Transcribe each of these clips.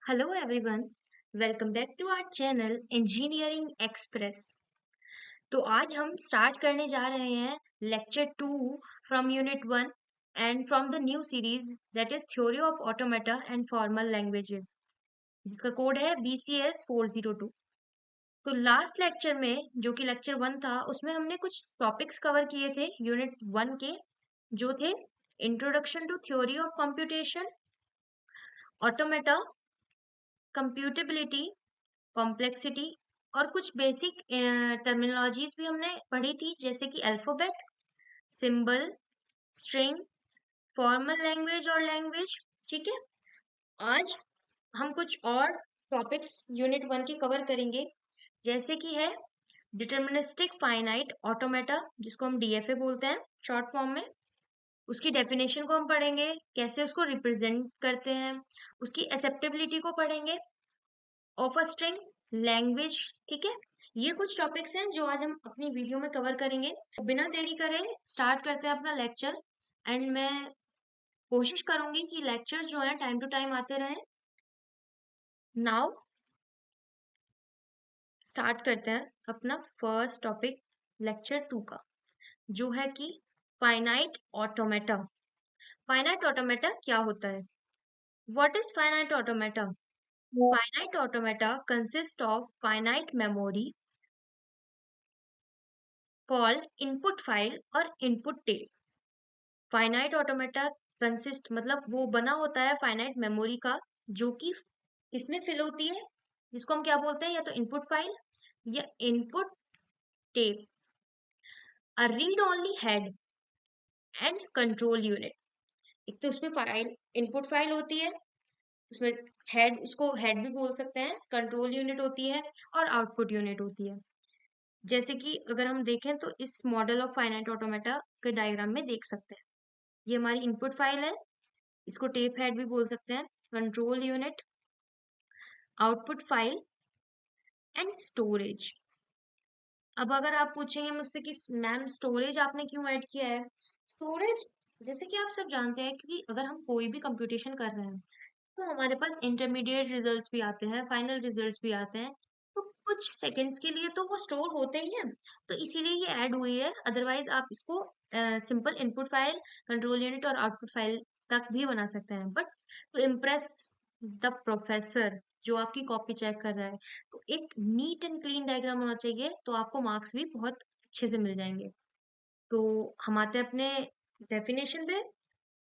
Hello everyone, welcome back to our channel Engineering Express। तो आज हम स्टार्ट करने जा रहे हैं lecture 2 from unit 1 and from the new series that is theory of automata and formal languages, जिसका code है BCS 402। तो लास्ट लेक्चर में जो कि लेक्चर 1 था उसमें हमने कुछ टॉपिक्स कवर किए थे यूनिट 1 के, जो थे introduction to theory of computation, automata, computability, complexity और कुछ बेसिक टर्मिनोलॉजीज भी हमने पढ़ी थी, जैसे कि alphabet, symbol, string, formal language और लैंग्वेज। ठीक है, आज हम कुछ और टॉपिक्स यूनिट 1 की कवर करेंगे, जैसे कि है डिटर्मिनिस्टिक फाइनाइट ऑटोमेटा, जिसको हम DFA बोलते हैं शॉर्ट फॉर्म में। उसकी डेफिनेशन को हम पढ़ेंगे, कैसे उसको रिप्रेजेंट करते हैं, उसकी एक्सेप्टेबिलिटी को पढ़ेंगे, ऑफ अ स्ट्रिंग, लैंग्वेज। ठीक है, ये कुछ टॉपिक्स हैं जो आज हम अपनी वीडियो में कवर करेंगे। तो बिना देरी करे स्टार्ट करते हैं अपना लेक्चर। एंड मैं कोशिश करूंगी कि लेक्चर्स जो है टाइम टू टाइम आते रहें। नाउ स्टार्ट करते हैं अपना फर्स्ट टॉपिक लेक्चर 2 का, जो है कि फाइनाइट ऑटोमेटा। फाइनाइट ऑटोमेटा क्या होता है? What is finite automata? Finite automata consist of finite memory called input file और input tape. Finite automata consist मतलब वो बना होता है फाइनाइट मेमोरी का, जो कि इसमें फिल होती है, जिसको हम क्या बोलते हैं, या तो इनपुट फाइल या input tape, a read only head and control unit. एक तो उसमें फाइल इनपुट फाइल होती है, उसमें हेड, उसको हेड भी बोल सकते हैं, कंट्रोल यूनिट होती है और आउटपुट यूनिट होती है। जैसे कि अगर हम देखें तो इस मॉडल ऑफ फाइनाइट ऑटोमेटा के डायग्राम में देख सकते हैं, ये हमारी इनपुट फाइल है, इसको टेप हेड भी बोल सकते हैं, control unit, output file and storage. अब अगर आप पूछेंगे मुझसे कि मैम स्टोरेज आपने क्यों ऐड किया है? स्टोरेज, जैसे कि आप सब जानते हैं, क्योंकि अगर हम कोई भी कंप्यूटेशन कर रहे हैं तो हमारे पास इंटरमीडिएट रिजल्ट्स भी आते हैं, फाइनल रिजल्ट्स भी आते हैं, तो कुछ सेकंड्स के लिए तो वो स्टोर होते ही हैं, तो इसीलिए ये ऐड हुई है। अदरवाइज आप इसको simple input file, control unit और आउटपुट फाइल तक भी बना सकते हैं, but to impress the professor जो आपकी कॉपी चेक कर रहा है, तो एक नीट एंड क्लीन डायग्राम होना चाहिए, तो आपको मार्क्स भी बहुत अच्छे से मिल जाएंगे। तो हम आते हैं अपने डेफिनेशन पे।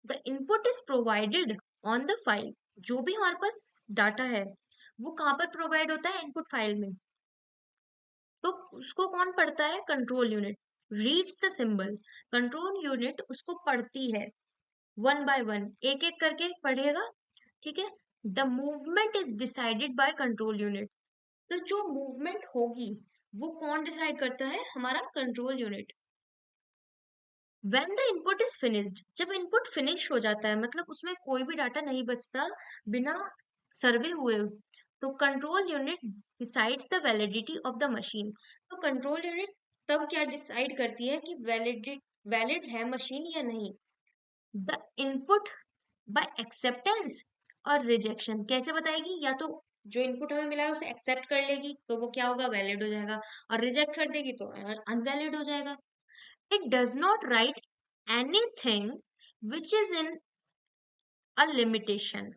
The input is provided on the file. जो भी हमारे पास डाटा है वो कहाँ पर प्रोवाइड होता है? इनपुट फाइल में। तो उसको कौन पढ़ता है? Control unit. Reads the symbol. Control unit उसको पढ़ती है, वन बाय वन, एक एक करके पढ़ेगा। ठीक है, the movement is decided by control unit. तो जो मूवमेंट होगी वो कौन डिसाइड करता है? हमारा control unit. When the input is finished, जब इनपुट फिनिश हो जाता है, मतलब उसमें कोई भी डाटा नहीं बचता बिना सर्वे हुए, तो control unit decides the validity of the machine. तो कंट्रोल यूनिट तब क्या डिसाइड करती है कि वैलिड है मशीन या नहीं? द इनपुट बाय एक्सेप्टेंस और रिजेक्शन। कैसे बताएगी? या तो जो इनपुट हमें मिला है उसे एक्सेप्ट कर लेगी तो वो क्या होगा? वैलिड हो जाएगा, और रिजेक्ट कर देगी तो अनवैलिड हो जाएगा। It does not write anything which is in a limitation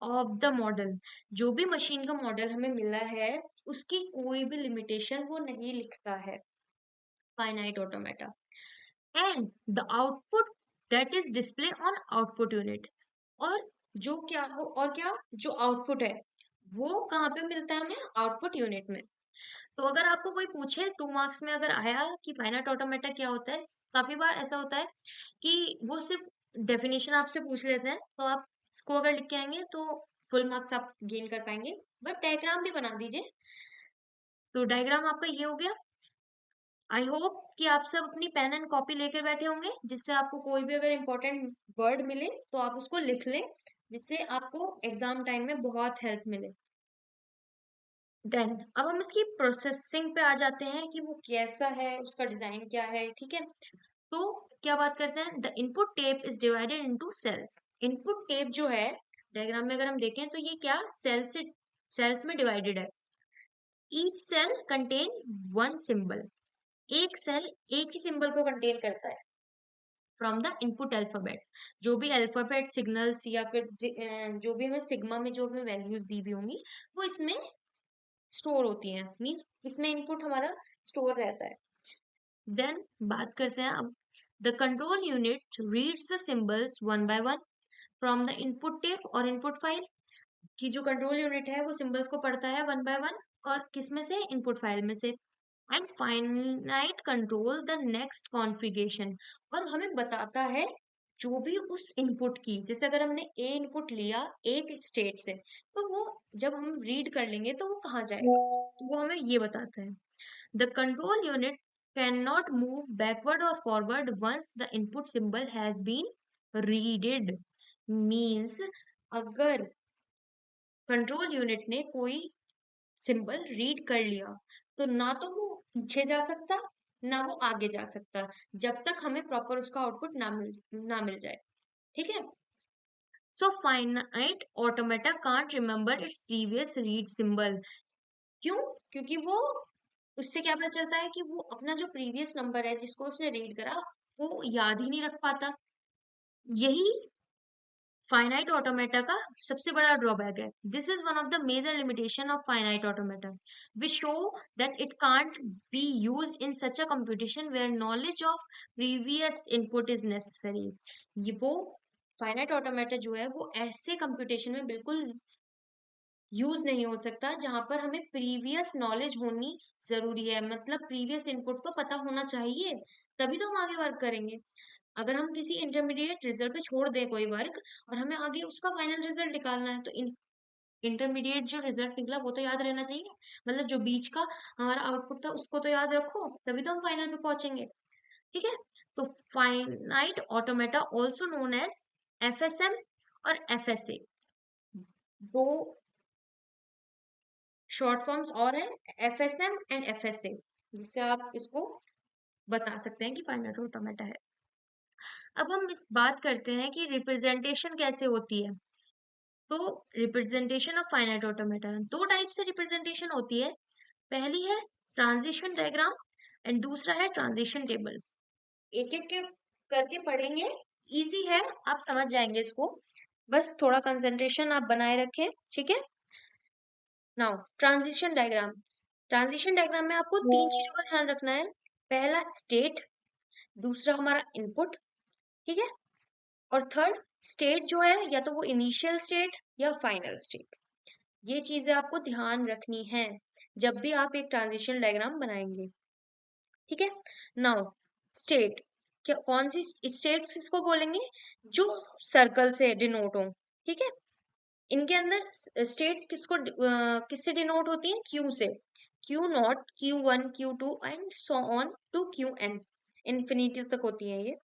of the model। जो भी मशीन का मॉडल हमें मिला है उसकी कोई भी लिमिटेशन वो नहीं लिखता है, finite automata. And the output that is display on output unit. और जो क्या हो, और क्या, जो आउटपुट है वो कहाँ पे मिलता है हमें? आउटपुट यूनिट में। तो अगर आपको कोई पूछे 2 मार्क्स में अगर आया कि फाइनाइट ऑटोमेटा क्या होता है, काफी बार ऐसा होता है कि वो सिर्फ डेफिनेशन आपसे पूछ लेते हैं, तो आप इसको अगर लिख के आएंगे तो फुल मार्क्स आप गेन कर पाएंगे। बट डायग्राम भी बना दीजिए। तो डायग्राम आपका ये हो गया। आई होप कि आप सब अपनी पेन एंड कॉपी लेकर बैठे होंगे, जिससे आपको कोई भी अगर इम्पोर्टेंट वर्ड मिले तो आप उसको लिख लें, जिससे आपको एग्जाम टाइम में बहुत हेल्प मिले। देन अब हम इसकी प्रोसेसिंग पे आ जाते हैं कि वो कैसा है, उसका डिजाइन क्या है। ठीक है, तो क्या बात करते हैं? The input tape is divided into cells. Input tape जो है डायग्राम में अगर हम देखें तो ये क्या सेल्स में डिवाइडेड है। Each cell contain one symbol, एक सेल एक ही सिंबल को कंटेन करता है फ्रॉम द इनपुट अल्फाबेट्स। जो भी अल्फाबेट सिग्नल्स या फिर जो भी हमें सिग्मा में जो हमें वैल्यूज दी हुई होंगी वो इसमें स्टोर होती हैं, मीन्स इसमें इनपुट हमारा स्टोर रहता है। देन बात करते हैं अब, the control unit reads the symbols one by one from the input tape और इनपुट फाइल। कि जो कंट्रोल यूनिट है वो सिंबल्स को पढ़ता है वन बाय वन, और किस में से, इनपुट फाइल में से। And finite control the next configuration, और हमें बताता है जो भी उस इनपुट की, जैसे अगर हमने ए इनपुट लिया एक स्टेट से, तो वो जब हम रीड कर लेंगे तो वो कहाँ जाएगा, तो वो हमें ये बताता है। The control unit can not move backward और forward once the input symbol has been readed. Means अगर कंट्रोल यूनिट ने कोई सिंबल रीड कर लिया तो ना तो वो पीछे जा सकता ना वो आगे जा सकता, जब तक हमें प्रॉपर उसका आउटपुट ना मिल जाए। ठीक है। So finite automata can't remember its previous read symbol. क्यों? क्योंकि वो, उससे क्या पता चलता है कि वो अपना जो प्रीवियस नंबर है जिसको उसने रीड करा वो याद ही नहीं रख पाता। यही फाइनाइट ऑटोमेटा का सबसे बड़ा ड्रॉबैक है। This is one of the major limitation of finite automata which show that it can't be use in such a computation where knowledge of previous input is necessary. ये वो finite automata जो है वो ऐसे computation में बिल्कुल use नहीं हो सकता जहां पर हमें प्रीवियस नॉलेज होनी जरूरी है, मतलब प्रीवियस इनपुट को पता होना चाहिए, तभी तो हम आगे वर्क करेंगे। अगर हम किसी इंटरमीडिएट रिजल्ट पे छोड़ दें कोई वर्क और हमें आगे उसका फाइनल रिजल्ट निकालना है, तो इंटरमीडिएट जो रिजल्ट निकला वो तो याद रहना चाहिए, मतलब जो बीच का हमारा आउटपुट था उसको तो याद रखो, तभी तो हम फाइनल पे पहुंचेंगे। ठीक है। तो finite automata also known as FSM और एफएसए, दो शॉर्ट फॉर्म्स और हैं, एफएसएम एंड एफएसए, जिससे आप इसको बता सकते हैं कि फाइनाइट ऑटोमेटा है। अब हम इस बात करते हैं कि रिप्रेजेंटेशन कैसे होती है। तो रिप्रेजेंटेशन ऑफ फाइनाइट ऑटोमेटा, दो टाइप से रिप्रेजेंटेशन होती है। पहली है ट्रांजिशन डायग्राम एंड दूसरा है ट्रांजिशन टेबल। एक एक के करके पढ़ेंगे, इजी है, आप समझ जाएंगे इसको, बस थोड़ा कंसंट्रेशन आप बनाए रखें। ठीक है। Now transition diagram. Transition diagram में आपको तीन चीजों का ध्यान रखना है। पहला स्टेट, दूसरा हमारा इनपुट, ठीक है, और थर्ड स्टेट जो है या तो वो इनिशियल स्टेट या फाइनल स्टेट। ये चीजें आपको ध्यान रखनी है जब भी आप एक ट्रांजिशन डायग्राम बनाएंगे। ठीक है। नाउ स्टेट, क्या कौन सी स्टेट्स किसको बोलेंगे, जो सर्कल से डिनोट हो। ठीक है। इनके अंदर स्टेट्स किससे डिनोट होती हैं, क्यू से। Q naught, Q1, Q2 and so on to Qn, infinity तक होती है ये।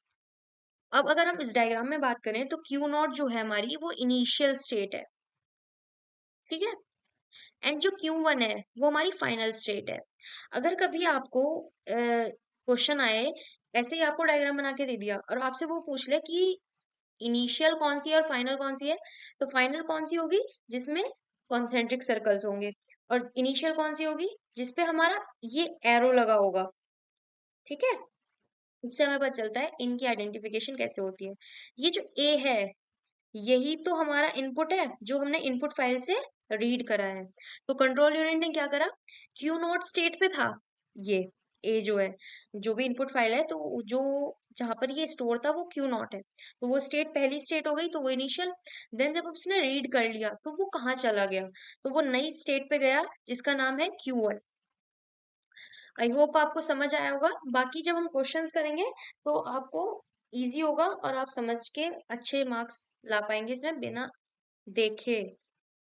अब अगर हम इस डायग्राम में बात करें तो क्यू नॉट जो है हमारी वो इनिशियल स्टेट है। ठीक है। एंड जो Q1 है वो हमारी फाइनल स्टेट है। अगर कभी आपको क्वेश्चन आए, ऐसे ही आपको डायग्राम बना के दे दिया और आपसे वो पूछ ले कि इनिशियल कौन सी है और फाइनल कौन सी है, तो फाइनल कौन सी होगी जिसमें कॉन्सेंट्रिक सर्कल्स होंगे, और इनिशियल कौन सी होगी जिसपे हमारा ये एरो लगा होगा। ठीक है। उससे हमें पता चलता है इनकी आइडेंटिफिकेशन कैसे होती है। ये जो ए है यही तो हमारा इनपुट है जो हमने इनपुट फाइल से रीड करा है। तो कंट्रोल यूनिट ने क्या करा, क्यू नॉट स्टेट पे था ये ए जो है, जो भी इनपुट फाइल है तो जो जहां पर ये स्टोर था वो क्यू नॉट है, तो वो स्टेट पहली स्टेट हो गई, तो वो इनिशियल। देन जब उसने रीड कर लिया तो वो कहाँ चला गया, तो वो नई स्टेट पे गया जिसका नाम है Q1। आई होप आपको समझ आया होगा। बाकी जब हम क्वेश्चंस करेंगे तो आपको इजी होगा और आप समझ के अच्छे मार्क्स ला पाएंगे इसमें बिना देखे।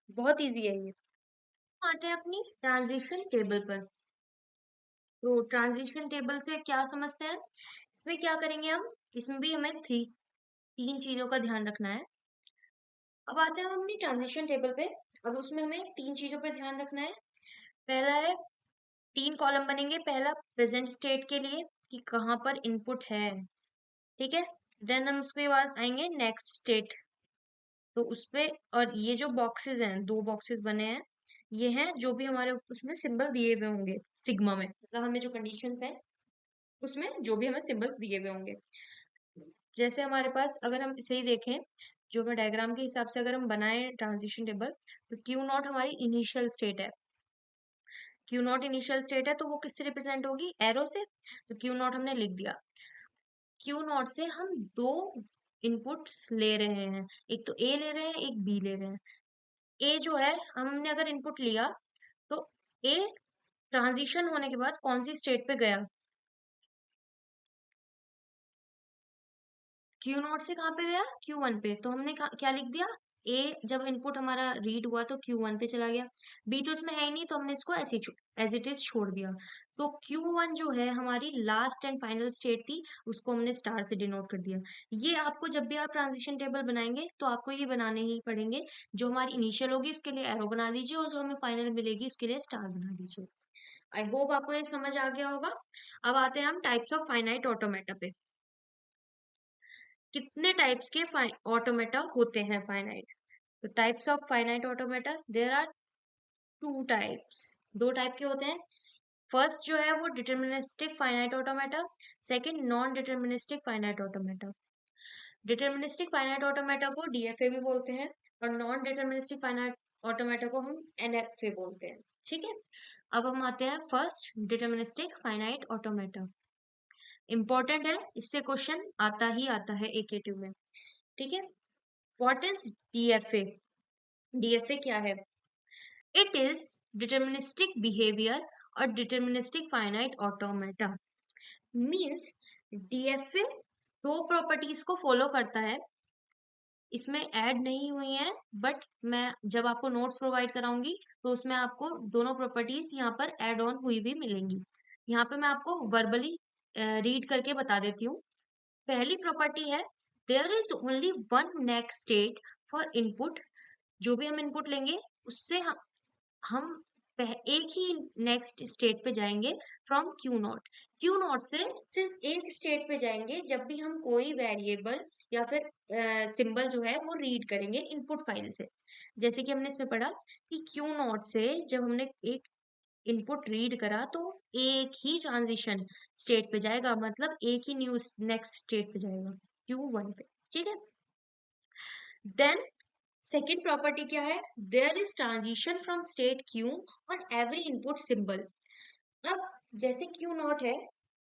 बहुत इजी है ये। आते हैं अपनी ट्रांजिशन टेबल पर। तो ट्रांजिशन टेबल से क्या समझते हैं, इसमें क्या करेंगे हम, इसमें भी हमें तीन चीजों का ध्यान रखना है। अब आते हैं हम अपनी ट्रांजिशन टेबल पे। अब उसमें हमें तीन चीजों पर ध्यान रखना है। पहला है, तीन कॉलम बनेंगे, पहला प्रेजेंट स्टेट के लिए कि कहाँ पर इनपुट है। ठीक है। देन हम उसके बाद आएंगे नेक्स्ट स्टेट, तो उसपे, और ये जो बॉक्सेस हैं, 2 बॉक्सेस बने हैं, ये हैं जो भी हमारे उसमें सिंबल दिए हुए होंगे सिग्मा में, मतलब हमें जो कंडीशंस है उसमें जो भी हमें सिंबल्स दिए हुए होंगे। जैसे हमारे पास अगर हम इसे ही देखें, जो मैं डायग्राम के हिसाब से अगर हम बनाए ट्रांजिशन टेबल, तो क्यू नॉट हमारी इनिशियल स्टेट है। क्यू नॉट इनिशियल स्टेट है तो वो किससे रिप्रेजेंट होगी? एरो से। तो क्यू नॉट हमने लिख दिया। क्यू नॉट से हम 2 इनपुट्स ले रहे हैं, एक तो ए ले रहे हैं, एक बी ले रहे हैं। ए जो है, हमने अगर इनपुट लिया तो ए ट्रांजिशन होने के बाद कौन सी स्टेट पे गया? क्यू नॉट से कहाँ पे गया? क्यू वन पे। तो हमने क्या लिख दिया? ए जब इनपुट हमारा रीड हुआ तो क्यू वन पे चला गया। बी तो इसमें है ही नहीं, तो हमने इसको ऐसे एज इट इज छोड़ दिया। तो क्यू वन जो है हमारी लास्ट एंड फाइनल स्टेट थी, उसको हमने स्टार से डिनोट कर दिया। ये आपको जब भी आप ट्रांजिशन टेबल बनाएंगे तो आपको ये बनाने ही पड़ेंगे। जो हमारी इनिशियल होगी उसके लिए एरो बना दीजिए, और जो हमें फाइनल मिलेगी उसके लिए स्टार बना दीजिए। आई होप आपको ये समझ आ गया होगा। अब आते हैं हम टाइप्स ऑफ फाइनाइट ऑटोमेटा पे। कितने टाइप्स के ऑटोमेटा होते हैं फाइनाइट? तो types of finite automata, there are 2 types. 2 type के होते हैं। फर्स्ट जो है वो deterministic finite automata, second non deterministic finite automata. Deterministic finite automata को डीएफए भी बोलते हैं, और नॉन डिटर्मिनिस्टिक फाइनाइट ऑटोमेटा को हम एनएफए बोलते हैं। ठीक है, अब हम आते हैं first deterministic finite automata. Important है, इससे क्वेश्चन आता ही आता है एकेटीव में। ठीक है, व्हाट इज डीएफए? डीएफए क्या है? इट इज डिटर्मिनिस्टिक बिहेवियर और deterministic finite automata. Means DFA 2 properties को फॉलो करता है। इसमें ऐड नहीं हुई है, बट मैं जब आपको नोट्स प्रोवाइड कराऊंगी तो उसमें आपको दोनों प्रॉपर्टीज यहाँ पर ऐड ऑन हुई भी मिलेंगी। यहाँ पे मैं आपको वर्बली रीड करके बता देती हूँ। पहली प्रॉपर्टी है, there is only one next state for input. जो भी हम इनपुट लेंगे उससे हम एक ही नेक्स्ट स्टेट पे जाएंगे from Q naught. Q not से सिर्फ एक स्टेट पे जाएंगे जब भी हम कोई वेरिएबल या फिर सिंबल जो है वो रीड करेंगे इनपुट फाइल से। जैसे कि हमने इसमें पढ़ा कि क्यू नॉट से जब हमने एक इनपुट रीड करा तो एक ही ट्रांजिशन स्टेट पे जाएगा, मतलब एक ही न्यू नेक्स्ट स्टेट पे जाएगा, क्यू वन पे। ठीक है, देन सेकेंड प्रॉपर्टी क्या है? There is transition from state Q on every input symbol. अब जैसे क्यू नॉट है,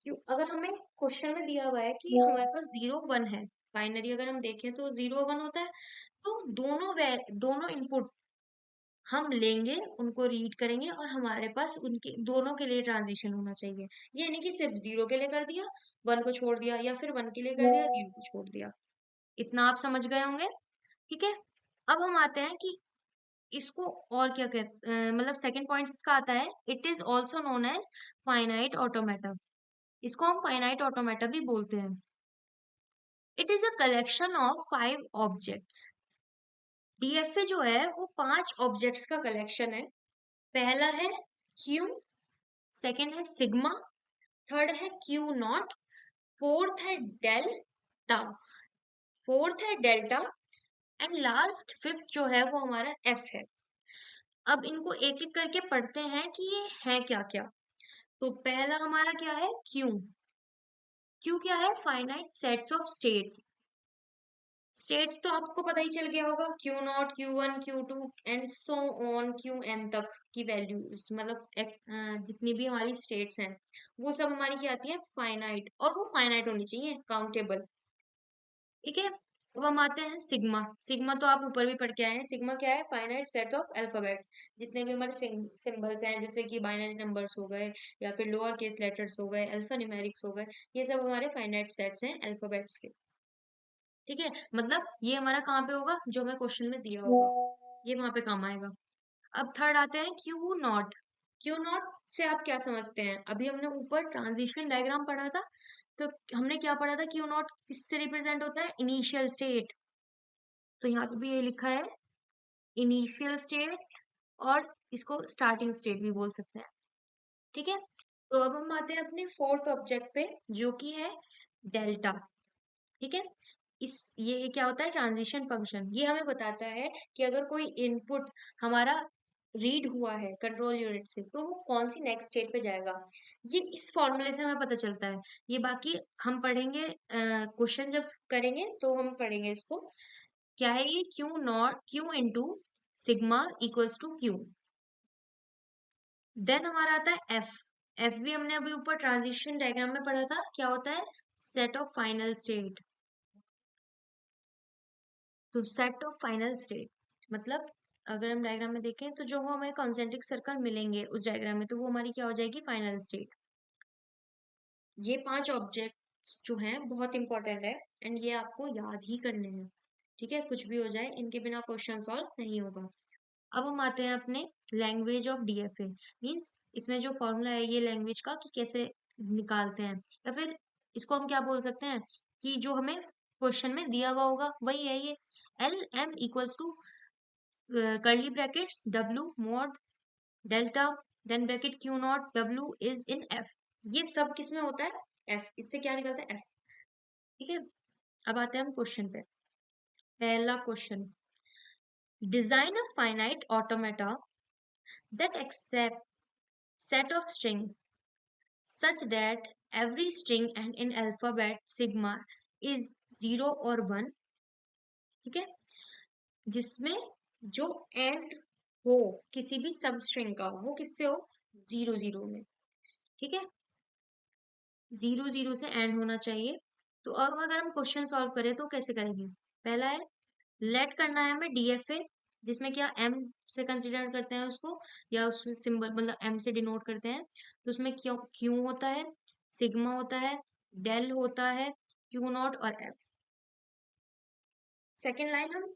क्यू अगर हमें क्वेश्चन में दिया हुआ है कि हमारे पास 0 1 है, बाइनरी अगर हम देखें तो 0 1 होता है, तो दोनों इनपुट हम लेंगे, उनको रीड करेंगे, और हमारे पास उनके दोनों के लिए ट्रांजिशन होना चाहिए। ये नहीं कि सिर्फ 0 के लिए कर दिया, 1 को छोड़ दिया, या फिर 1 के लिए कर दिया, 0 को छोड़ दिया। इतना आप समझ गए होंगे। ठीक है, अब हम आते हैं कि इसको और क्या कहते मतलब सेकंड पॉइंट इसका आता है, it is also known as finite automata. इसको हम फाइनाइट ऑटोमेटा भी बोलते हैं। It is a collection of 5 objects. DFA जो है वो 5 ऑब्जेक्ट्स का कलेक्शन है। पहला है क्यू, सेकंड है सिग्मा, थर्ड है क्यू नॉट, फोर्थ है डेल्टा फोर्थ है डेल्टा, एंड लास्ट फिफ्थ जो है वो हमारा एफ है। अब इनको एक एक करके पढ़ते हैं कि ये है क्या क्या। तो पहला हमारा क्या है? क्यू। क्यू क्या है? Finite sets of states. States तो आपको पता ही चल गया होगा, Q naught, Q one, Q two and so on, Q N तक की वैल्यूज, मतलब जितनी भी हमारी स्टेट्स हैं वो सब हमारी क्या आती है? फाइनाइट, और वो फाइनाइट होनी चाहिए, काउंटेबल। ठीक है, अब हम आते हैं सिग्मा। सिग्मा तो आप ऊपर भी पढ़ के आए हैं। सिग्मा क्या है? Finite set of alphabets. जितने भी हमारे सिंबल्स हैं, जैसे कि बाइनरी नंबर्स हो गए, या फिर लोअर केस लेटर्स हो गए, अल्फा न्यूमेरिक्स हो गए, ये सब हमारे फाइनाइट सेट्स हैं अल्फाबेट्स के। ठीक है, मतलब ये हमारा कहाँ पे होगा? जो हमें क्वेश्चन में दिया होगा, ये वहां पे काम आएगा। अब थर्ड आते हैं क्यू नॉट। क्यू नॉट से आप क्या समझते हैं? अभी हमने ऊपर ट्रांजिशन डायग्राम पढ़ा था, तो हमने क्या पढ़ा था? क्यू नॉट किससे रिप्रेजेंट होता है? Initial state. तो यहाँ पे भी ये लिखा है इनिशियल स्टेट, और इसको स्टार्टिंग स्टेट भी बोल सकते हैं। ठीक है, तो अब हम आते हैं अपने फोर्थ ऑब्जेक्ट पे, जो कि है डेल्टा। ठीक है, ये क्या होता है, ट्रांजिशन फंक्शन। ये हमें बताता है कि अगर कोई इनपुट हमारा रीड हुआ है कंट्रोल यूनिट से तो वो कौन सी नेक्स्ट स्टेट पे जाएगा। ये इस फॉर्मूले से हमें पता चलता है। ये बाकी हम पढ़ेंगे, क्वेश्चन जब करेंगे तो हम पढ़ेंगे इसको। क्या है ये, Q into sigma equals to Q. Then हमारा आता है एफ। एफ भी हमने अभी ऊपर ट्रांजिशन डायग्राम में पढ़ा था, क्या होता है, सेट ऑफ फाइनल स्टेट। तो सेट ऑफ फाइनल स्टेट मतलब अगर हम डायग्राम में देखें तो जो हमें कॉन्सेंट्रिक सर्कल मिलेंगे उस डायग्राम में, तो वो हमारी क्या हो जाएगी, फाइनल स्टेट। ये 5 ऑब्जेक्ट्स जो हैं बहुत इंपॉर्टेंट है, एंड ये आपको याद ही करने हैं। ठीक है, कुछ भी हो जाए इनके बिना क्वेश्चन सॉल्व नहीं होगा। अब हम आते हैं अपने लैंग्वेज ऑफ डीएफए, मींस इसमें जो फॉर्मूला है ये लैंग्वेज का कि कैसे निकालते हैं, या फिर इसको हम क्या बोल सकते हैं कि जो हमें क्वेश्चन में दिया हुआ होगा वही है ये। L M equals to curly brackets W mod delta then bracket Q naught W is in F. ये सब किस में होता है, एफ। इससे क्या निकलता है, एफ। ठीक है, अब आते हैं हम क्वेश्चन पे। पहला question, design a finite automata that accept set of string such that every string and in alphabet sigma is 0 or 1। ठीक है, जिसमें जो एंड हो किसी भी सब स्ट्रिंग का वो किससे हो, 0 0 में। ठीक है, 0 0 से एंड होना चाहिए। तो अब अगर हम क्वेश्चन सॉल्व करें तो कैसे करेंगे। पहला है, लेट करना है हमें डीएफए, जिसमें क्या एम से कंसिडर करते हैं उसको, या उस सिंबल मतलब एम से डिनोट करते हैं। तो उसमें क्यू क्यू होता है, सिग्मा होता है, डेल होता है, क्यू नॉट और एफ। सेकेंड लाइन हम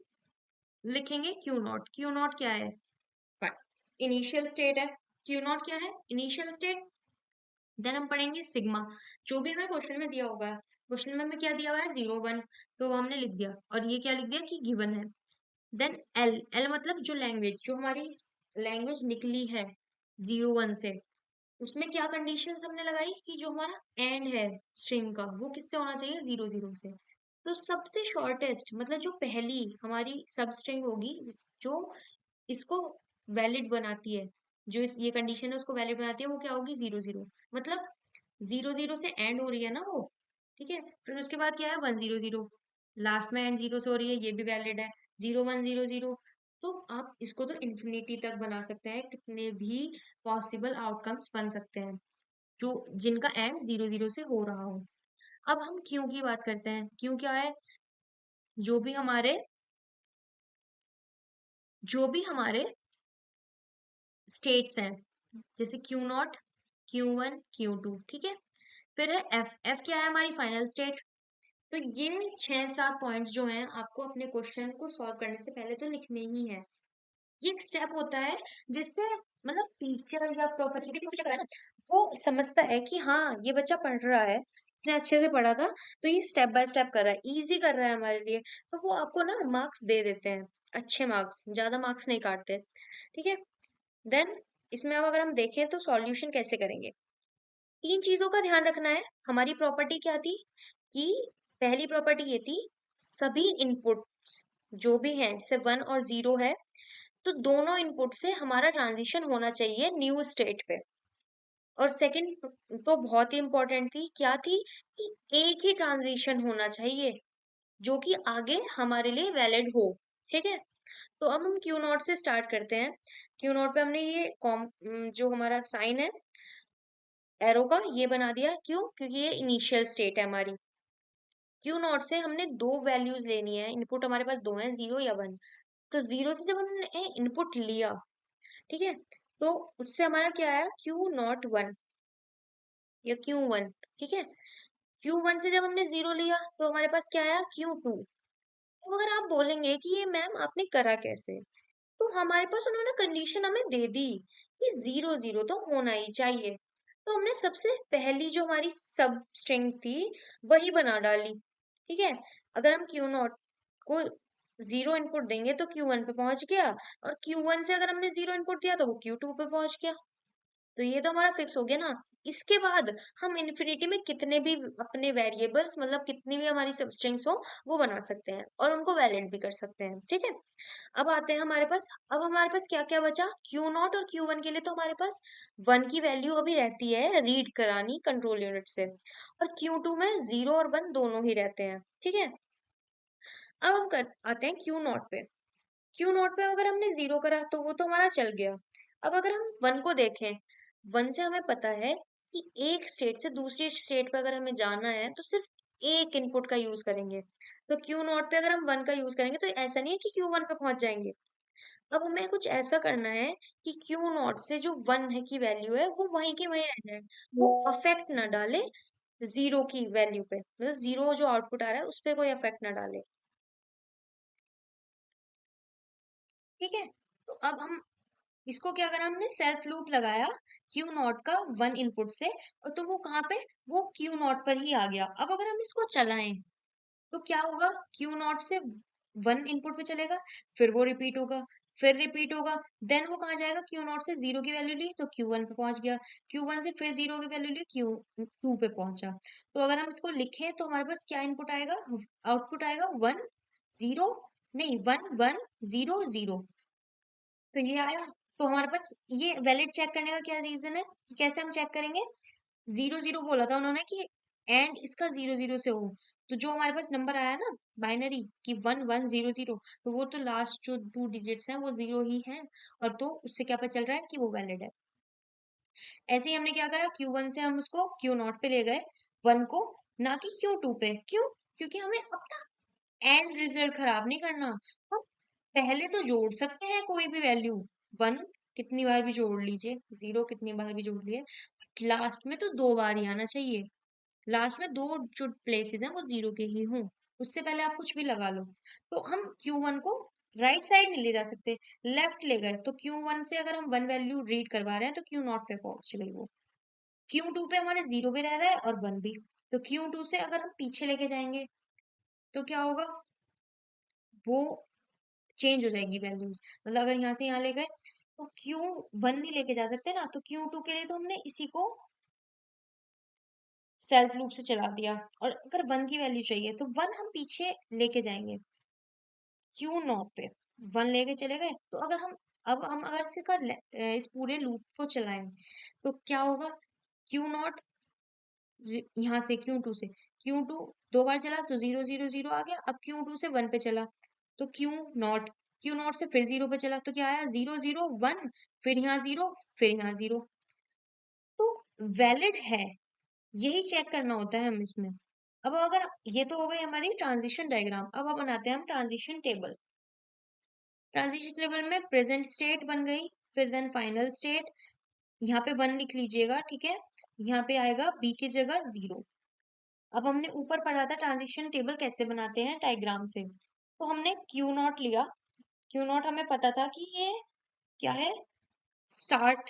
लिखेंगे क्यू नॉट। क्यू नॉट क्या है, इनिशियल स्टेट है। क्यू नॉट क्या है, इनिशियल स्टेट। देन हम पढ़ेंगे सिग्मा, जो भी हमें क्वेश्चन में दिया होगा। क्वेश्चन में हमें क्या दिया हुआ है, 0 1, तो वो हमने लिख दिया, और ये क्या लिख दिया कि गिवन है। देन एल, एल मतलब जो लैंग्वेज, जो हमारी लैंग्वेज निकली है 0 1 से, उसमें क्या कंडीशंस हमने लगाई कि जो हमारा एंड है स्ट्रिंग का वो किससे होना चाहिए, 0 0 से। तो सबसे शॉर्टेस्ट मतलब जो पहली हमारी सब स्ट्रिंग होगी जो इसको वैलिड बनाती है, जो ये कंडीशन है उसको वैलिड बनाती है, वो क्या होगी, 0 0। मतलब 0 0 से एंड हो रही है ना वो। ठीक है, फिर उसके बाद क्या है, 1 0 0, लास्ट में एंड 0 से हो रही है, ये भी वैलिड है, 0 1 0 0। तो आप इसको तो इन्फिनिटी तक बना सकते हैं, कितने भी पॉसिबल आउटकम्स बन सकते हैं जो जिनका एंड 0 0 से हो रहा हो। अब हम क्यों की बात करते हैं। क्यों क्या है, जो भी हमारे जो भी हमारे स्टेट्स हैं, जैसे क्यू नॉट, Q1 Q2। ठीक है, फिर है एफ। एफ क्या है, हमारी फाइनल स्टेट। तो ये 6 7 पॉइंट्स जो हैं आपको अपने क्वेश्चन को सॉल्व करने से पहले तो लिखने ही है। ये एक स्टेप होता है जिससे मतलब टीचर या प्रोफेसर भी कुछ ना, वो समझता है कि हाँ ये बच्चा पढ़ रहा है, इतने अच्छे से पढ़ा था, तो ये स्टेप बाय स्टेप कर रहा है, इजी कर रहा है हमारे लिए। तो वो आपको ना मार्क्स दे देते हैं, अच्छे मार्क्स, ज्यादा मार्क्स नहीं काटते। ठीक है, देन इसमें अब अगर हम देखें तो सॉल्यूशन कैसे करेंगे। 3 चीजों का ध्यान रखना है। हमारी प्रॉपर्टी क्या थी कि पहली प्रॉपर्टी ये थी, सभी इनपुट्स जो भी हैं जैसे 1 और 0 है, तो दोनों इनपुट से हमारा ट्रांजिशन होना चाहिए न्यू स्टेट पे। और सेकंड तो बहुत ही इंपॉर्टेंट थी, क्या थी कि एक ही ट्रांजिशन होना चाहिए जो कि आगे हमारे लिए वैलिड हो। ठीक है, तो अब हम क्यू नॉट से स्टार्ट करते हैं। क्यू नॉट पे हमने ये जो हमारा साइन है एरो का ये बना दिया, क्यों, क्योंकि ये इनिशियल स्टेट है हमारी। क्यू नॉट से हमने दो वैल्यूज लेनी है, इनपुट हमारे पास दो हैं, 0 या 1। तो 0 से जब हमने इनपुट लिया, ठीक है, तो उससे हमारा क्या आया, Q0 1 या Q1। ठीक है, Q1 से जब हमने 0 लिया तो हमारे पास क्या आया, Q2। तो अगर आप बोलेंगे कि ये मैम आपने करा कैसे, तो हमारे पास उन्होंने कंडीशन हमें दे दी कि 0 0 तो होना ही चाहिए। तो हमने सबसे पहली जो हमारी सब स्ट्रिंग थी वही बना डाली। ठीक है, अगर हम Q0 को 0 इनपुट देंगे तो Q1 पे पहुंच गया, और Q1 से अगर हमने 0 इनपुट दिया तो वो Q2 पे पहुंच गया। तो ये तो हमारा फिक्स हो गया ना। इसके बाद हम इन्फिनिटी में कितने भी अपने वेरिएबल्स मतलब कितनी भी हमारी सब स्ट्रिंग्स हो वो बना सकते हैं और उनको वैलिड भी कर सकते हैं, ठीक है। अब आते हैं हमारे पास, अब हमारे पास क्या क्या बचा, क्यू नॉट और क्यू वन के लिए तो हमारे पास वन की वैल्यू अभी रहती है रीड करानी कंट्रोल यूनिट से, और क्यू टू में जीरो और वन दोनों ही रहते हैं, ठीक है। अब हम आते हैं क्यू नॉट पे। क्यू नॉट पे अगर हमने जीरो करा तो वो तो हमारा चल गया। अब अगर हम वन को देखें, वन से हमें पता है कि एक स्टेट से दूसरी स्टेट पे अगर हमें जाना है तो सिर्फ एक इनपुट का यूज करेंगे। तो क्यू नॉट पे अगर हम वन का यूज करेंगे तो ऐसा नहीं है कि क्यू वन पे पहुंच जाएंगे। अब हमें कुछ ऐसा करना है कि क्यू नॉट से जो वन है की वैल्यू है वो वहीं की वहीं रह जाए, वो अफेक्ट ना डाले जीरो की वैल्यू पे, मतलब जीरो जो आउटपुट आ रहा है उस पे कोई अफेक्ट ना डाले, ठीक है। तो अब हम इसको क्या करा, हमने सेल्फ लूप लगाया क्यू नॉट का वन इनपुट से, और तो वो कहाँ पे, वो क्यू नॉट पर ही आ गया। अब अगर हम इसको चलाएं तो क्या होगा, क्यू नॉट से वन इनपुट पे चलेगा, फिर वो रिपीट होगा, फिर रिपीट होगा, देन वो कहाँ जाएगा, क्यू नॉट से जीरो की वैल्यू ली तो क्यू वन पे पहुंच गया, क्यू वन से फिर जीरो की वैल्यू ली क्यू टू पे पहुंचा। तो अगर हम इसको लिखें तो हमारे पास क्या इनपुट आएगा, आउटपुट आएगा वन जीरो, नहीं वन वन जीरो जीरो। तो ये आया। तो हमारे पास ये वैलिड चेक करने का क्या रीजन है कि कैसे हम चेक करेंगे, जीरो जीरो बोला था उन्होंने कि एंड इसका जीरो जीरो से हो, तो जो हमारे पास नंबर आया ना बाइनरी कि वन वन जीरो जीरो, तो वो तो लास्ट जो टू डिजिट्स हैं वो जीरो ही हैं, और तो उससे क्या पता चल रहा है कि वो वैलिड है। ऐसे ही हमने क्या करा, क्यू वन से हम उसको क्यू नॉट पे ले गए वन को, ना कि क्यू टू पे। क्यों, क्योंकि हमें अपना एंड रिजल्ट खराब नहीं करना। हम पहले तो जोड़ सकते हैं कोई भी वैल्यू, वन कितनी बार भी जोड़ लीजिए, जीरो कितनी बार भी जोड़ लिए, लास्ट में तो दो बार ही आना चाहिए, लास्ट में दो जो प्लेसेस हैं वो जीरो के ही हों, उससे पहले आप कुछ भी लगा लो। तो हम क्यू वन को राइट साइड नहीं ले जा सकते, लेफ्ट ले गए तो क्यू वन से अगर हम वन वैल्यू रीड करवा रहे हैं तो क्यू नॉट पे पहुंच गई वो, क्यू टू पे हमारे जीरो भी रह रहा है और वन भी, तो क्यू टू से अगर हम पीछे लेके जाएंगे तो क्या होगा, वो चेंज हो जाएगी वैल्यूज। मतलब अगर यहाँ से यहाँ ले गए तो क्यू वन नहीं लेके जा सकते ना, तो क्यू टू के लिए तो हमने इसी को सेल्फ लूप से चला दिया, और अगर वन की वैल्यू चाहिए तो वन हम पीछे लेके जाएंगे क्यू नॉट पे, वन लेके चले गए। तो अगर हम अब हम अगर इस पूरे लूप को चलाएं तो क्या होगा, क्यू नॉट यहाँ से क्यू टू दो बार चला तो जीरो जीरो जीरो आ गया, अब क्यू टू से वन पे चला तो क्यू नॉट से फिर जीरो पे चला तो क्या आया, जीरो जीरो वन, फिर यहाँ जीरो, फिर यहाँ जीरो, तो वैलिड है, यही चेक करना होता है हम इसमें। अब अगर ये तो हो गई हमारी ट्रांजिशन डायग्राम, अब बनाते हैं हम ट्रांजिशन टेबल। ट्रांजिशन टेबल में प्रेजेंट स्टेट बन गई, फिर देन फाइनल स्टेट, यहाँ पे वन लिख लीजिएगा, ठीक है। यहाँ पे आएगा बी की जगह जीरो। अब हमने ऊपर पढ़ा था ट्रांजिशन टेबल कैसे बनाते हैं डायग्राम से, तो हमने क्यू नॉट लिया, क्यू नॉट हमें पता था कि ये क्या है, स्टार्ट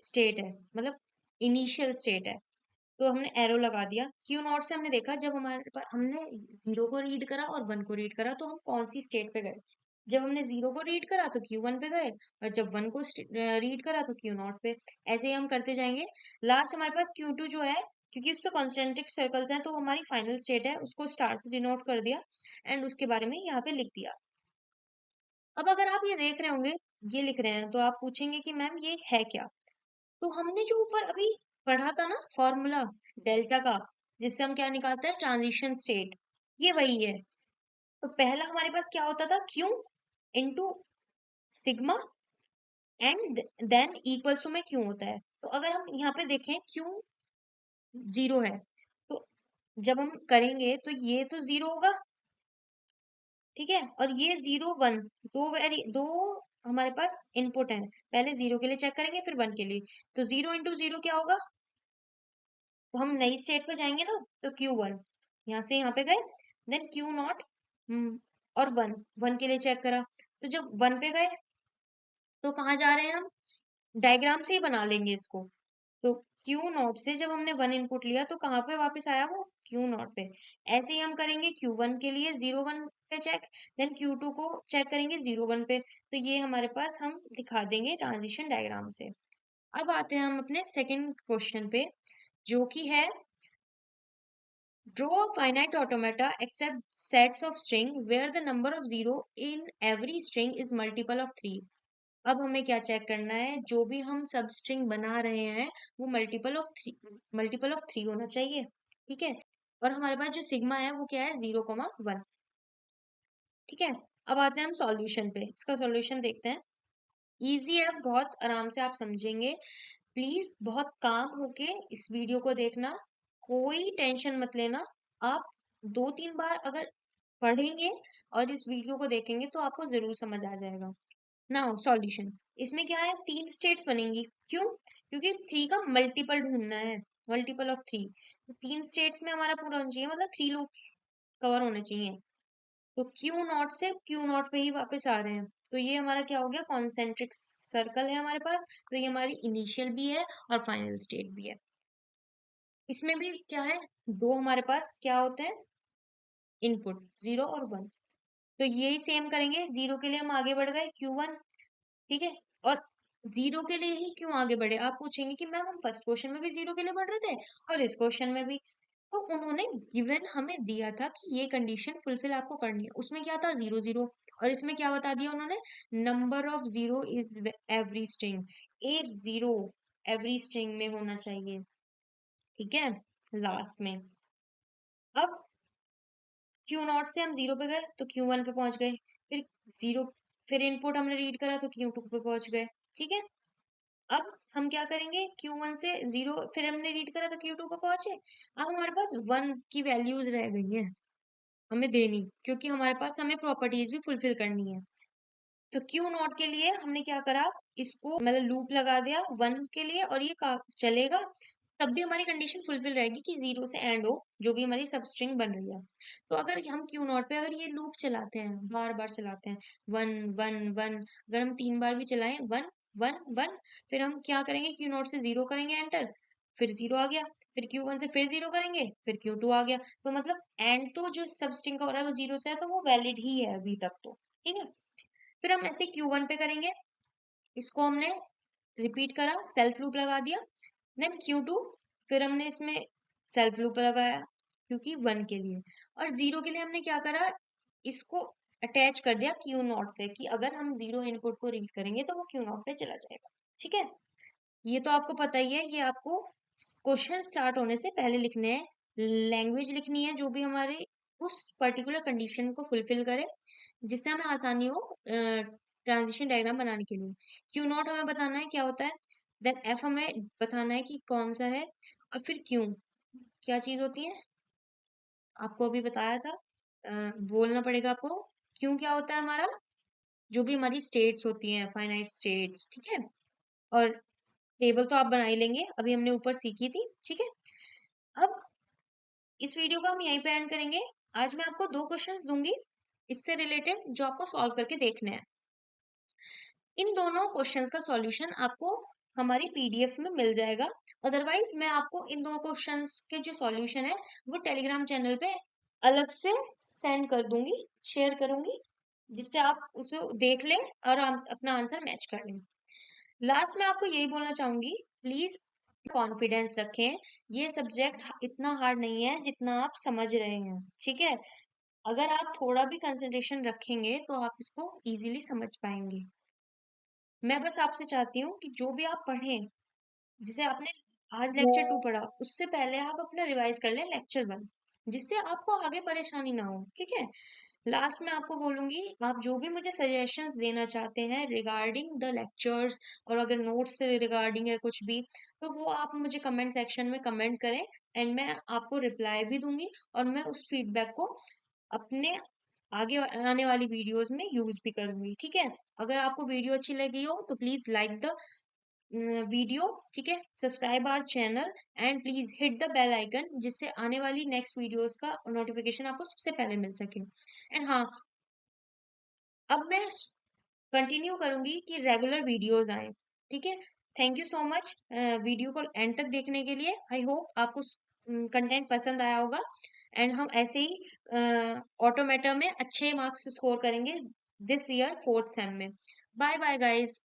स्टेट है, मतलब इनिशियल स्टेट है, तो हमने एरो लगा दिया। क्यू नॉट से हमने देखा जब हमारे पास हमने जीरो को रीड करा और वन को रीड करा तो हम कौन सी स्टेट पे गए, जब हमने जीरो को रीड करा तो क्यू वन पे गए, और जब वन को रीड करा तो क्यू नॉट पे। ऐसे ही हम करते जाएंगे। लास्ट हमारे पास क्यू टू जो है, क्योंकि उस पे कॉन्सेंट्रिक सर्कल्स हैं तो वो हमारी फाइनल स्टेट है, उसको स्टार से डिनोट कर दिया एंड उसके बारे में यहाँ पे लिख दिया। अब अगर आप ये देख रहे होंगे, ये लिख रहे हैं, तो आप पूछेंगे कि मैम ये है क्या। तो हमने जो ऊपर अभी पढ़ा था ना फॉर्मूला डेल्टा का, जिससे हम क्या निकालते हैं, ट्रांजिशन स्टेट, ये वही है। तो पहला हमारे पास क्या होता था, Q into sigma and then equals to में क्यू होता है। तो अगर हम यहाँ पे देखें क्यू जीरो है, तो जब हम करेंगे तो ये तो जीरो होगा, ठीक है, और ये जीरो वन, दो हमारे पास इनपुट है, पहले जीरो के लिए चेक करेंगे फिर वन के लिए, तो जीरो इंटू जीरो क्या होगा, तो हम नई स्टेट पे जाएंगे ना, तो क्यू वन, यहाँ से यहाँ पे गए, देन क्यू नॉट, और वन, वन के लिए चेक करा, तो जब वन पे गए तो कहाँ जा रहे हैं हम, डायग्राम से ही बना लेंगे इसको। तो क्यू नॉट से जब हमने वन इनपुट लिया तो कहाँ पे वापस आया वो, क्यू नॉट पे। ऐसे ही हम करेंगे क्यू वन के लिए जीरो वन पे चेक, देन क्यू टू को चेक करेंगे जीरो वन पे। तो ये हमारे पास हम दिखा देंगे ट्रांजिशन डायग्राम से। अब आते हैं हम अपने सेकंड क्वेश्चन पे, जो कि है draw a finite automata except sets of string where the number of zero in every string is multiple of 3. अब हमें क्या चेक करना है, जो भी हम सब स्ट्रिंग बना रहे हैं वो मल्टीपल ऑफ थ्री होना चाहिए, ठीक है। और हमारे पास जो सिग्मा है वो क्या है, 0,1, ठीक है। अब आते हैं हम सॉल्यूशन पे, इसका सॉल्यूशन देखते हैं। इजी है बहुत, आराम से आप समझेंगे। प्लीज बहुत काम होके इस वीडियो को देखना, कोई टेंशन मत लेना। आप 2-3 बार अगर पढ़ेंगे और इस वीडियो को देखेंगे तो आपको जरूर समझ आ जाएगा। नाउ सॉल्यूशन, इसमें क्या है, 3 स्टेट्स बनेंगी। क्यों? क्योंकि 3 का मल्टीपल ढूंढना है, मल्टीपल ऑफ 3। तो 3 स्टेट्स में हमारा पूरा होना चाहिए, मतलब 3 लूप कवर होने चाहिए। तो क्यू नॉट से क्यू नॉट पे ही वापस आ रहे हैं, तो ये हमारा क्या हो गया, कॉन्सेंट्रिक सर्कल है हमारे पास। तो ये हमारी इनिशियल भी है और फाइनल स्टेट भी है। इसमें भी क्या है, दो हमारे पास क्या होते हैं इनपुट, 0 और 1। तो यही सेम करेंगे, 0 के लिए हम आगे बढ़ गए Q1, ठीक है। और 0 के लिए ही क्यों आगे बढ़े, आप पूछेंगे कि मैम हम फर्स्ट क्वेश्चन में भी 0 के लिए बढ़ रहे थे और इस क्वेश्चन में भी। तो उन्होंने गिवन हमें दिया था कि ये कंडीशन फुलफिल आपको करनी है, उसमें क्या था 0 0। और इसमें क्या बता दिया उन्होंने, number of zero is every string, एक जीरो एवरी स्ट्रिंग में होना चाहिए, ठीक है, लास्ट में। अब Q0 से हम 0 पे गए तो Q1 पे पहुंच गए, फिर 0, फिर इनपुट हमने रीड करा तो Q2 पे पहुंच गए, ठीक है। अब हम क्या करेंगे, Q1 से 0 फिर हमने रीड करा तो Q2 पे पहुंचे। अब हमारे पास 1 की वैल्यूज रह गई है हमें देनी, क्योंकि हमारे पास हमें प्रॉपर्टीज भी फुलफिल करनी है। तो Q0 के लिए हमने क्या करा, इसको मतलब लूप लगा दिया 1 के लिए, और ये चलेगा तब भी हमारी कंडीशन फुलफिल रहेगी कि 0 से एंड हो, जो भी हमारी सब स्ट्रिंग बन रही है। तो अगर हम Q0 पे अगर ये लूप चलाते हैं, बार बार चलाते हैं, 1 1 1, अगर हम 3 बार भी चलाएं 1 1 1, फिर हम क्या करेंगे, Q0 से 0 करेंगे एंटर, फिर 0 आ गया, फिर Q1 से फिर 0 करेंगे, फिर Q2 आ गया। तो मतलब एंड तो जो सब स्ट्रिंग का हो रहा है वो 0 से है, तो वो वैलिड ही है अभी तक तो, ठीक है। फिर हम ऐसे Q1 पे करेंगे, इसको हमने रिपीट करा, सेल्फ लूप लगा दिया। देन Q2, फिर हमने इसमें सेल्फ लूप लगाया, क्योंकि 1 के लिए। और 0 के लिए हमने क्या करा, इसको अटैच कर दिया Q0 से, कि अगर हम 0 इनपुट को रीड करेंगे तो वो Q0 पे चला जाएगा, ठीक है। ये तो आपको पता ही है, ये आपको क्वेश्चन स्टार्ट होने से पहले लिखने हैं। लैंग्वेज लिखनी है जो भी हमारे उस पर्टिकुलर कंडीशन को फुलफिल करे, जिससे हमें आसानी हो ट्रांजिशन डायग्राम बनाने के लिए। Q0 हमें बताना है क्या होता है, देन F हमें बताना है कि कौन सा है, और फिर Q क्या चीज होती है, आपको अभी बताया था, बोलना पड़ेगा आपको। Q क्या होता है हमारा, जो भी हमारी स्टेट्स होती हैं, फाइनाइट स्टेट्स, ठीक है। और टेबल तो आप बना ही लेंगे, अभी हमने ऊपर सीखी थी, ठीक है। अब इस वीडियो को हम यहीं पे एंड करेंगे। आज मैं आपको 2 क्वेश्चंस दूंगी इससे रिलेटेड, जो आपको सॉल्व करके देखने हैं। इन दोनों क्वेश्चंस का सॉल्यूशन आपको हमारी पीडीएफ में मिल जाएगा। अदरवाइज मैं आपको इन 2 क्वेश्चंस के जो सॉल्यूशन है वो टेलीग्राम चैनल पे अलग से सेंड कर दूंगी, शेयर करूंगी, जिससे आप उसे देख लें और अपना आंसर मैच कर लें। लास्ट में आपको यही बोलना चाहूंगी, प्लीज कॉन्फिडेंस रखें, ये सब्जेक्ट इतना हार्ड नहीं है जितना आप समझ रहे हैं, ठीक है। अगर आप थोड़ा भी कंसंट्रेशन रखेंगे तो आप इसको इजीली समझ पाएंगे। मैं बस आपसे चाहती हूँ कि जो भी आप पढ़ें, जैसे आपने आज लेक्चर 2 पढ़ा, उससे पहले आप अपना रिवाइज कर लें लेक्चर 1, जिससे आपको आगे परेशानी ना हो, ठीक है। लास्ट में आपको बोलूंगी, आप जो भी मुझे सजेशंस देना चाहते हैं रिगार्डिंग द लेक्चर्स, और अगर नोट्स से रिगार्डिंग है कुछ भी, तो वो आप मुझे कमेंट सेक्शन में कमेंट करें, एंड मैं आपको रिप्लाई भी दूंगी, और मैं उस फीडबैक को अपने आगे आने वाली वीडियोस में यूज भी करूंगी, ठीक है। अगर आपको वीडियो अच्छी लगी हो तो प्लीज लाइक द वीडियो, ठीक है, subscribe our channel, and please hit the bell icon, जिससे आने वाली नेक्स्ट वीडियोस का नोटिफिकेशन आपको सबसे पहले मिल सके। एंड हाँ, अब मैं कंटिन्यू करूंगी कि रेगुलर वीडियोस आए, ठीक है। Thank you so much video को एंड तक देखने के लिए। आई होप आपको कंटेंट पसंद आया होगा, एंड हम ऐसे ही ऑटोमेटा में अच्छे मार्क्स स्कोर करेंगे दिस ईयर 4th सेम में। Bye bye guys.